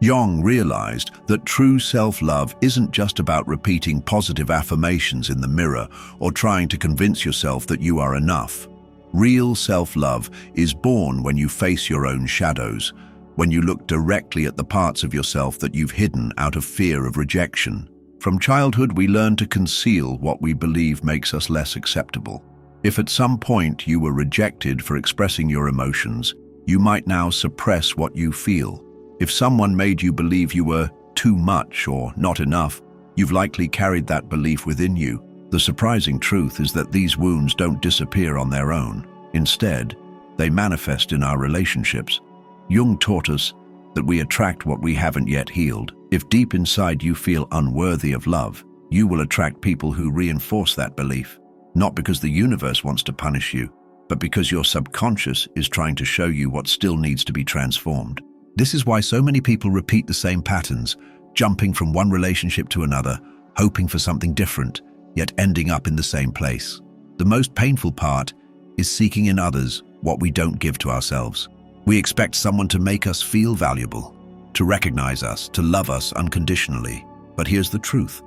Jung realized that true self-love isn't just about repeating positive affirmations in the mirror or trying to convince yourself that you are enough. Real self-love is born when you face your own shadows, when you look directly at the parts of yourself that you've hidden out of fear of rejection. From childhood, we learn to conceal what we believe makes us less acceptable. If at some point you were rejected for expressing your emotions, you might now suppress what you feel. If someone made you believe you were too much or not enough, you've likely carried that belief within you. The surprising truth is that these wounds don't disappear on their own. Instead, they manifest in our relationships. Jung taught us that we attract what we haven't yet healed. If deep inside you feel unworthy of love, you will attract people who reinforce that belief. Not because the universe wants to punish you, but because your subconscious is trying to show you what still needs to be transformed. This is why so many people repeat the same patterns, jumping from one relationship to another, hoping for something different, yet ending up in the same place. The most painful part is seeking in others what we don't give to ourselves. We expect someone to make us feel valuable, to recognize us, to love us unconditionally. But here's the truth.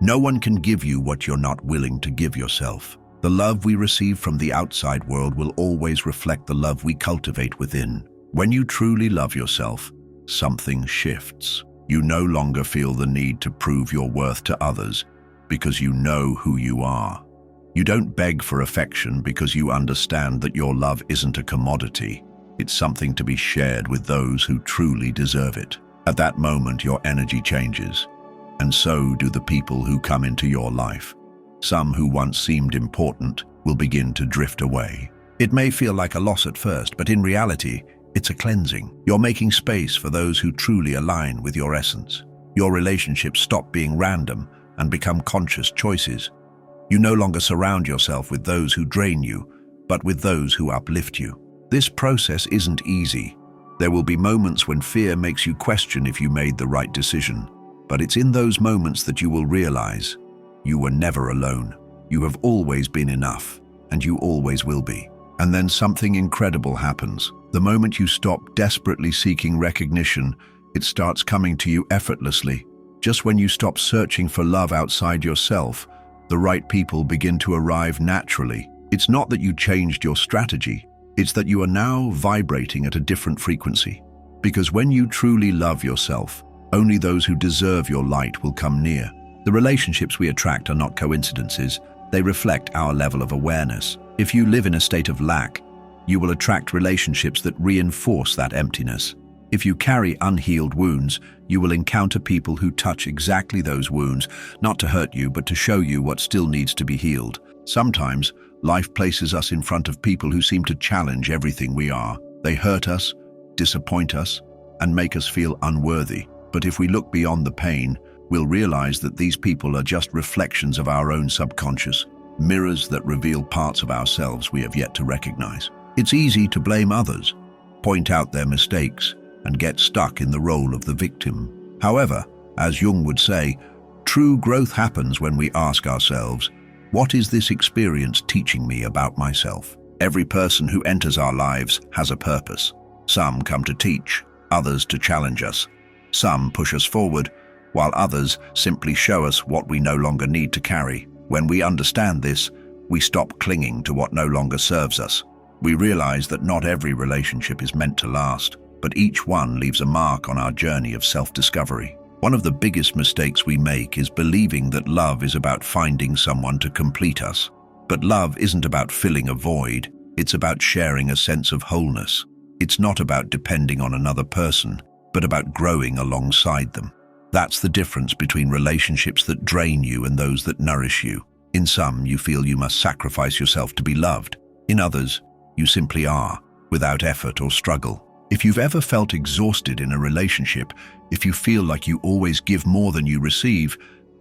No one can give you what you're not willing to give yourself. The love we receive from the outside world will always reflect the love we cultivate within. When you truly love yourself, something shifts. You no longer feel the need to prove your worth to others because you know who you are. You don't beg for affection because you understand that your love isn't a commodity. It's something to be shared with those who truly deserve it. At that moment, your energy changes, and so do the people who come into your life. Some who once seemed important will begin to drift away. It may feel like a loss at first, but in reality, it's a cleansing. You're making space for those who truly align with your essence. Your relationships stop being random and become conscious choices. You no longer surround yourself with those who drain you, but with those who uplift you. This process isn't easy. There will be moments when fear makes you question if you made the right decision. But it's in those moments that you will realize you were never alone. You have always been enough, and you always will be. And then something incredible happens. The moment you stop desperately seeking recognition, it starts coming to you effortlessly. Just when you stop searching for love outside yourself, the right people begin to arrive naturally. It's not that you changed your strategy, it's that you are now vibrating at a different frequency. Because when you truly love yourself, only those who deserve your light will come near. The relationships we attract are not coincidences, they reflect our level of awareness. If you live in a state of lack, you will attract relationships that reinforce that emptiness. If you carry unhealed wounds, you will encounter people who touch exactly those wounds, not to hurt you, but to show you what still needs to be healed. Sometimes, life places us in front of people who seem to challenge everything we are. They hurt us, disappoint us, and make us feel unworthy. But if we look beyond the pain, we'll realize that these people are just reflections of our own subconscious, mirrors that reveal parts of ourselves we have yet to recognize. It's easy to blame others, point out their mistakes, and get stuck in the role of the victim. However, as Jung would say, true growth happens when we ask ourselves, what is this experience teaching me about myself? Every person who enters our lives has a purpose. Some come to teach, others to challenge us. Some push us forward, while others simply show us what we no longer need to carry. When we understand this, we stop clinging to what no longer serves us. We realize that not every relationship is meant to last, but each one leaves a mark on our journey of self-discovery. One of the biggest mistakes we make is believing that love is about finding someone to complete us. But love isn't about filling a void, it's about sharing a sense of wholeness. It's not about depending on another person, but about growing alongside them. That's the difference between relationships that drain you and those that nourish you. In some, you feel you must sacrifice yourself to be loved. In others, you simply are, without effort or struggle. If you've ever felt exhausted in a relationship, if you feel like you always give more than you receive,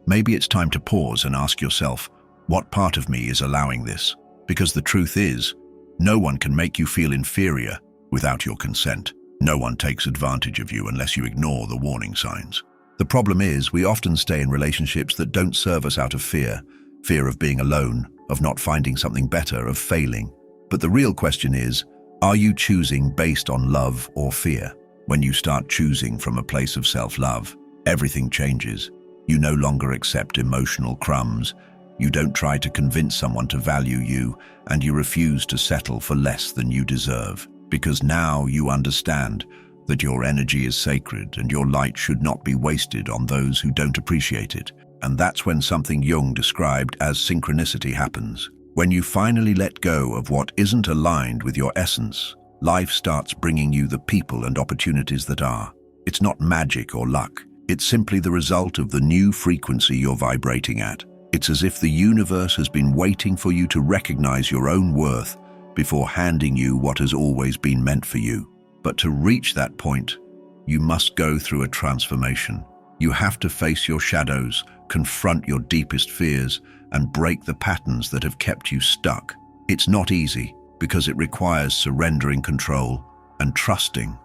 maybe it's time to pause and ask yourself, what part of me is allowing this? Because the truth is, no one can make you feel inferior without your consent. No one takes advantage of you unless you ignore the warning signs. The problem is, we often stay in relationships that don't serve us out of fear. Fear of being alone, of not finding something better, of failing. But the real question is, are you choosing based on love or fear? When you start choosing from a place of self-love, everything changes. You no longer accept emotional crumbs. You don't try to convince someone to value you, and you refuse to settle for less than you deserve. Because now you understand that your energy is sacred and your light should not be wasted on those who don't appreciate it. And that's when something Jung described as synchronicity happens. When you finally let go of what isn't aligned with your essence, life starts bringing you the people and opportunities that are. It's not magic or luck. It's simply the result of the new frequency you're vibrating at. It's as if the universe has been waiting for you to recognize your own worth before handing you what has always been meant for you. But to reach that point, you must go through a transformation. You have to face your shadows, confront your deepest fears, and break the patterns that have kept you stuck. It's not easy, because it requires surrendering control and trusting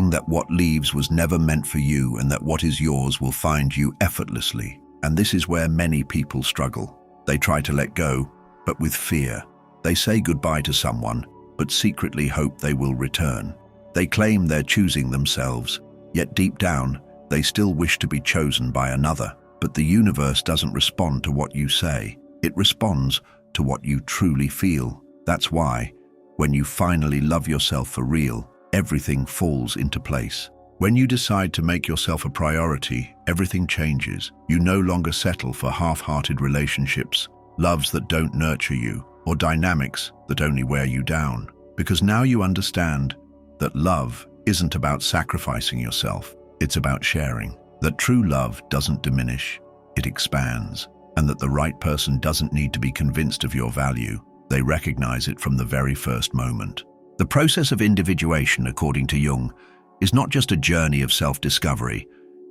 that what leaves was never meant for you and that what is yours will find you effortlessly. And this is where many people struggle. They try to let go, but with fear. They say goodbye to someone, but secretly hope they will return. They claim they're choosing themselves, yet deep down, they still wish to be chosen by another. But the universe doesn't respond to what you say. It responds to what you truly feel. That's why, when you finally love yourself for real, everything falls into place. When you decide to make yourself a priority, everything changes. You no longer settle for half-hearted relationships, loves that don't nurture you, or dynamics that only wear you down. Because now you understand that love isn't about sacrificing yourself, it's about sharing. That true love doesn't diminish, it expands. And that the right person doesn't need to be convinced of your value. They recognize it from the very first moment. The process of individuation, according to Jung, is not just a journey of self-discovery.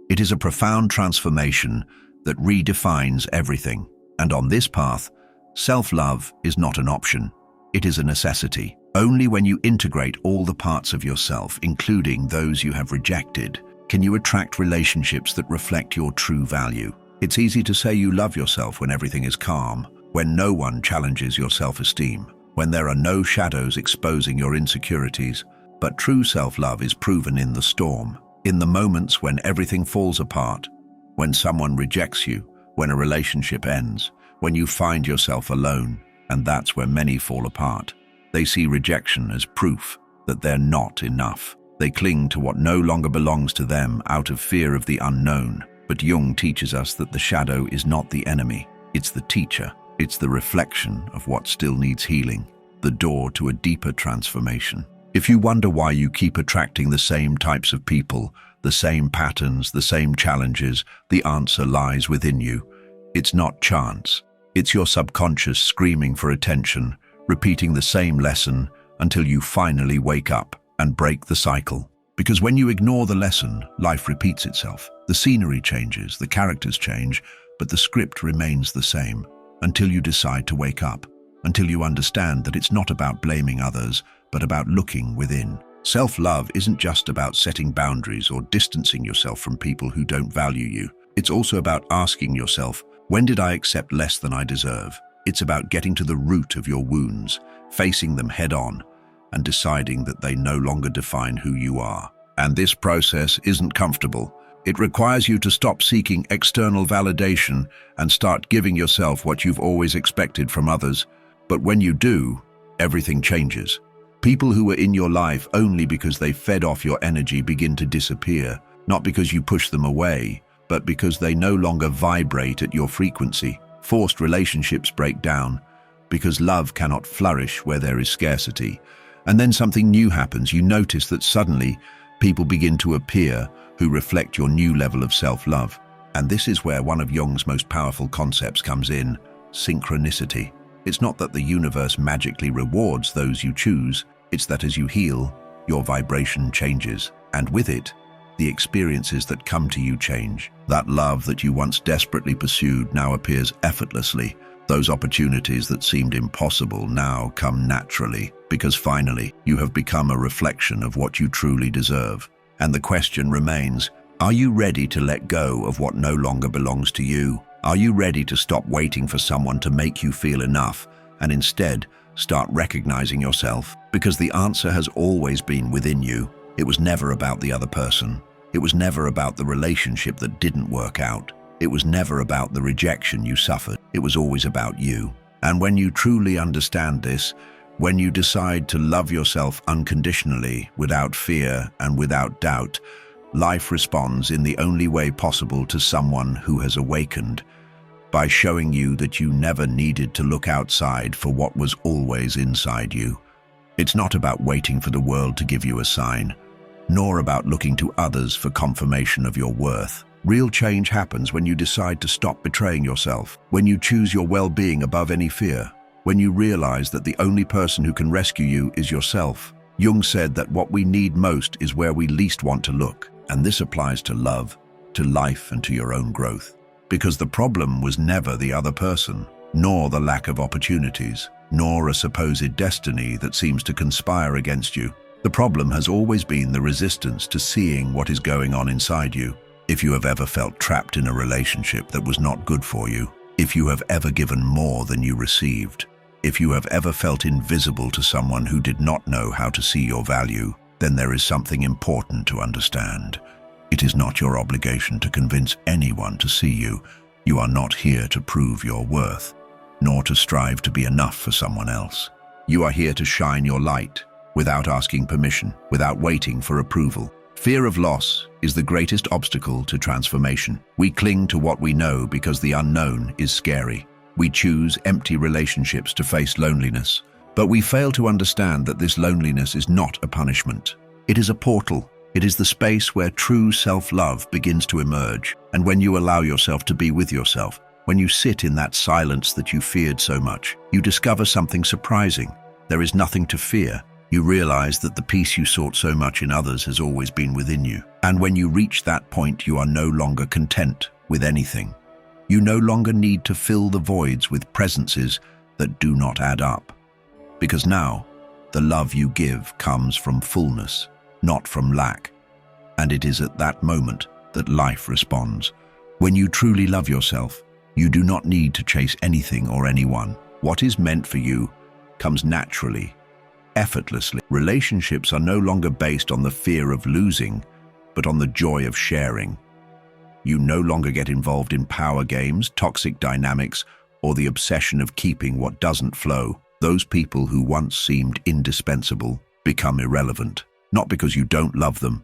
It is a profound transformation that redefines everything. And on this path, self-love is not an option. It is a necessity. Only when you integrate all the parts of yourself, including those you have rejected, can you attract relationships that reflect your true value. It's easy to say you love yourself when everything is calm, when no one challenges your self-esteem, when there are no shadows exposing your insecurities. But true self-love is proven in the storm, in the moments when everything falls apart, when someone rejects you, when a relationship ends, when you find yourself alone, and that's where many fall apart. They see rejection as proof that they're not enough. They cling to what no longer belongs to them out of fear of the unknown. But Jung teaches us that the shadow is not the enemy, it's the teacher. It's the reflection of what still needs healing, the door to a deeper transformation. If you wonder why you keep attracting the same types of people, the same patterns, the same challenges, the answer lies within you. It's not chance. It's your subconscious screaming for attention, repeating the same lesson until you finally wake up and break the cycle. Because when you ignore the lesson, life repeats itself. The scenery changes, the characters change, but the script remains the same. Until you decide to wake up, until you understand that it's not about blaming others, but about looking within. Self-love isn't just about setting boundaries or distancing yourself from people who don't value you. It's also about asking yourself, when did I accept less than I deserve? It's about getting to the root of your wounds, facing them head on, and deciding that they no longer define who you are. And this process isn't comfortable. It requires you to stop seeking external validation and start giving yourself what you've always expected from others. But when you do, everything changes. People who were in your life only because they fed off your energy begin to disappear, not because you push them away, but because they no longer vibrate at your frequency. Forced relationships break down because love cannot flourish where there is scarcity. And then something new happens. You notice that suddenly people begin to appear who reflect your new level of self-love. And this is where one of Jung's most powerful concepts comes in: synchronicity. It's not that the universe magically rewards those you choose, it's that as you heal, your vibration changes, and with it, the experiences that come to you change. That love that you once desperately pursued now appears effortlessly. Those opportunities that seemed impossible now come naturally, because finally, you have become a reflection of what you truly deserve. And the question remains, are you ready to let go of what no longer belongs to you? Are you ready to stop waiting for someone to make you feel enough and instead start recognizing yourself? Because the answer has always been within you. It was never about the other person. It was never about the relationship that didn't work out. It was never about the rejection you suffered. It was always about you. And when you truly understand this, when you decide to love yourself unconditionally, without fear and without doubt, life responds in the only way possible to someone who has awakened, by showing you that you never needed to look outside for what was always inside you. It's not about waiting for the world to give you a sign, nor about looking to others for confirmation of your worth. Real change happens when you decide to stop betraying yourself, when you choose your well-being above any fear, when you realize that the only person who can rescue you is yourself. Jung said that what we need most is where we least want to look, and this applies to love, to life, and to your own growth. Because the problem was never the other person, nor the lack of opportunities, nor a supposed destiny that seems to conspire against you. The problem has always been the resistance to seeing what is going on inside you. If you have ever felt trapped in a relationship that was not good for you, if you have ever given more than you received, if you have ever felt invisible to someone who did not know how to see your value, then there is something important to understand. It is not your obligation to convince anyone to see you. You are not here to prove your worth, nor to strive to be enough for someone else. You are here to shine your light, without asking permission, without waiting for approval. Fear of loss is the greatest obstacle to transformation. We cling to what we know because the unknown is scary. We choose empty relationships to face loneliness, but we fail to understand that this loneliness is not a punishment. It is a portal. It is the space where true self-love begins to emerge. And when you allow yourself to be with yourself, when you sit in that silence that you feared so much, you discover something surprising. There is nothing to fear. You realize that the peace you sought so much in others has always been within you. And when you reach that point, you are no longer content with anything. You no longer need to fill the voids with presences that do not add up. Because now, the love you give comes from fullness, not from lack. And it is at that moment that life responds. When you truly love yourself, you do not need to chase anything or anyone. What is meant for you comes naturally, effortlessly. Relationships are no longer based on the fear of losing, but on the joy of sharing. You no longer get involved in power games, toxic dynamics, or the obsession of keeping what doesn't flow. Those people who once seemed indispensable become irrelevant, not because you don't love them,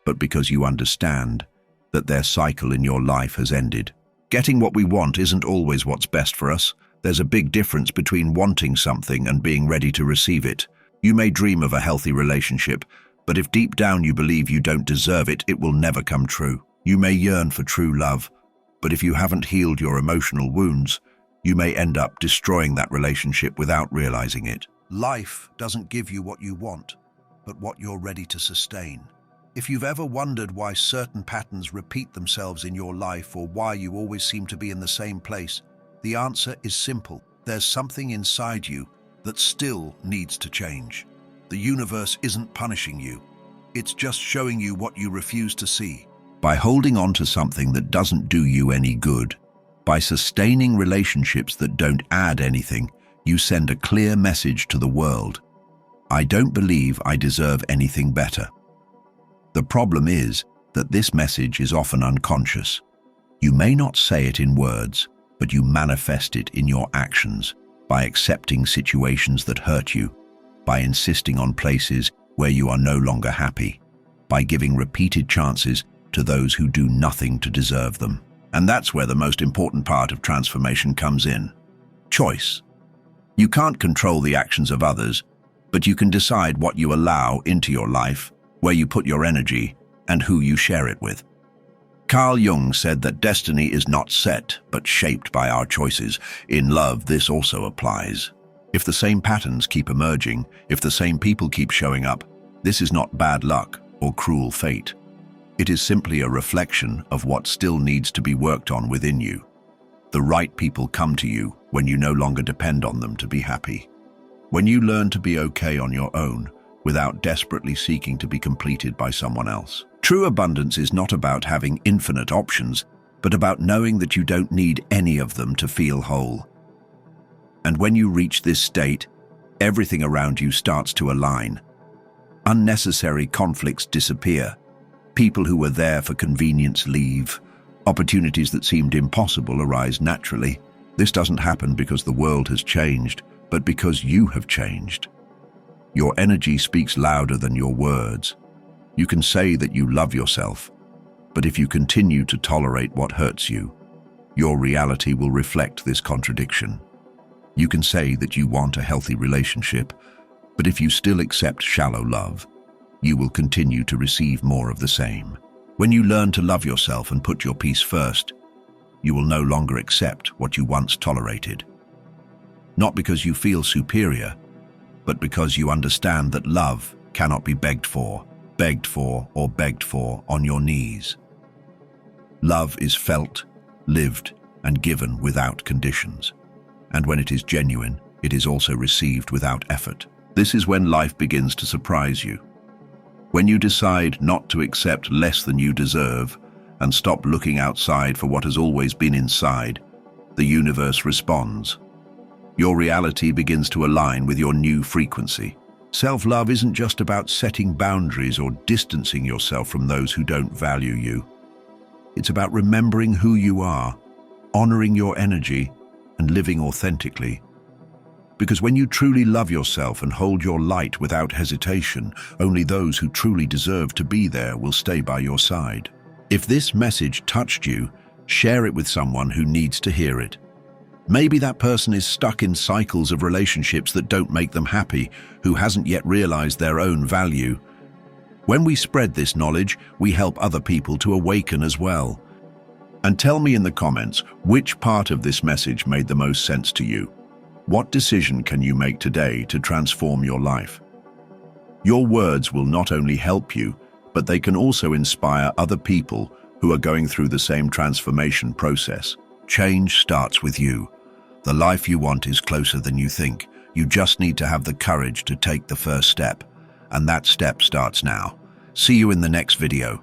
but because you understand that their cycle in your life has ended. Getting what we want isn't always what's best for us. There's a big difference between wanting something and being ready to receive it. You may dream of a healthy relationship, but if deep down you believe you don't deserve it, it will never come true. You may yearn for true love, but if you haven't healed your emotional wounds, you may end up destroying that relationship without realizing it. Life doesn't give you what you want, but what you're ready to sustain. If you've ever wondered why certain patterns repeat themselves in your life or why you always seem to be in the same place, the answer is simple. There's something inside you that still needs to change. The universe isn't punishing you. It's just showing you what you refuse to see. By holding on to something that doesn't do you any good, by sustaining relationships that don't add anything, you send a clear message to the world. I don't believe I deserve anything better. The problem is that this message is often unconscious. You may not say it in words, but you manifest it in your actions, by accepting situations that hurt you, by insisting on places where you are no longer happy, by giving repeated chances to those who do nothing to deserve them. And that's where the most important part of transformation comes in. Choice. You can't control the actions of others, but you can decide what you allow into your life, where you put your energy, and who you share it with. Carl Jung said that destiny is not set, but shaped by our choices. In love, this also applies. If the same patterns keep emerging, if the same people keep showing up, this is not bad luck or cruel fate. It is simply a reflection of what still needs to be worked on within you. The right people come to you when you no longer depend on them to be happy. When you learn to be okay on your own, without desperately seeking to be completed by someone else. True abundance is not about having infinite options, but about knowing that you don't need any of them to feel whole. And when you reach this state, everything around you starts to align. Unnecessary conflicts disappear. People who were there for convenience leave. Opportunities that seemed impossible arise naturally. This doesn't happen because the world has changed, but because you have changed. Your energy speaks louder than your words. You can say that you love yourself, but if you continue to tolerate what hurts you, your reality will reflect this contradiction. You can say that you want a healthy relationship, but if you still accept shallow love, you will continue to receive more of the same. When you learn to love yourself and put your peace first, you will no longer accept what you once tolerated. Not because you feel superior, but because you understand that love cannot be begged for or begged for on your knees. Love is felt, lived, and given without conditions. And when it is genuine, it is also received without effort. This is when life begins to surprise you. When you decide not to accept less than you deserve and stop looking outside for what has always been inside, the universe responds. Your reality begins to align with your new frequency. Self-love isn't just about setting boundaries or distancing yourself from those who don't value you. It's about remembering who you are, honoring your energy, and living authentically. Because when you truly love yourself and hold your light without hesitation, only those who truly deserve to be there will stay by your side. If this message touched you, share it with someone who needs to hear it. Maybe that person is stuck in cycles of relationships that don't make them happy, who hasn't yet realized their own value. When we spread this knowledge, we help other people to awaken as well. And tell me in the comments, which part of this message made the most sense to you? What decision can you make today to transform your life? Your words will not only help you, but they can also inspire other people who are going through the same transformation process. Change starts with you. The life you want is closer than you think. You just need to have the courage to take the first step. And that step starts now. See you in the next video.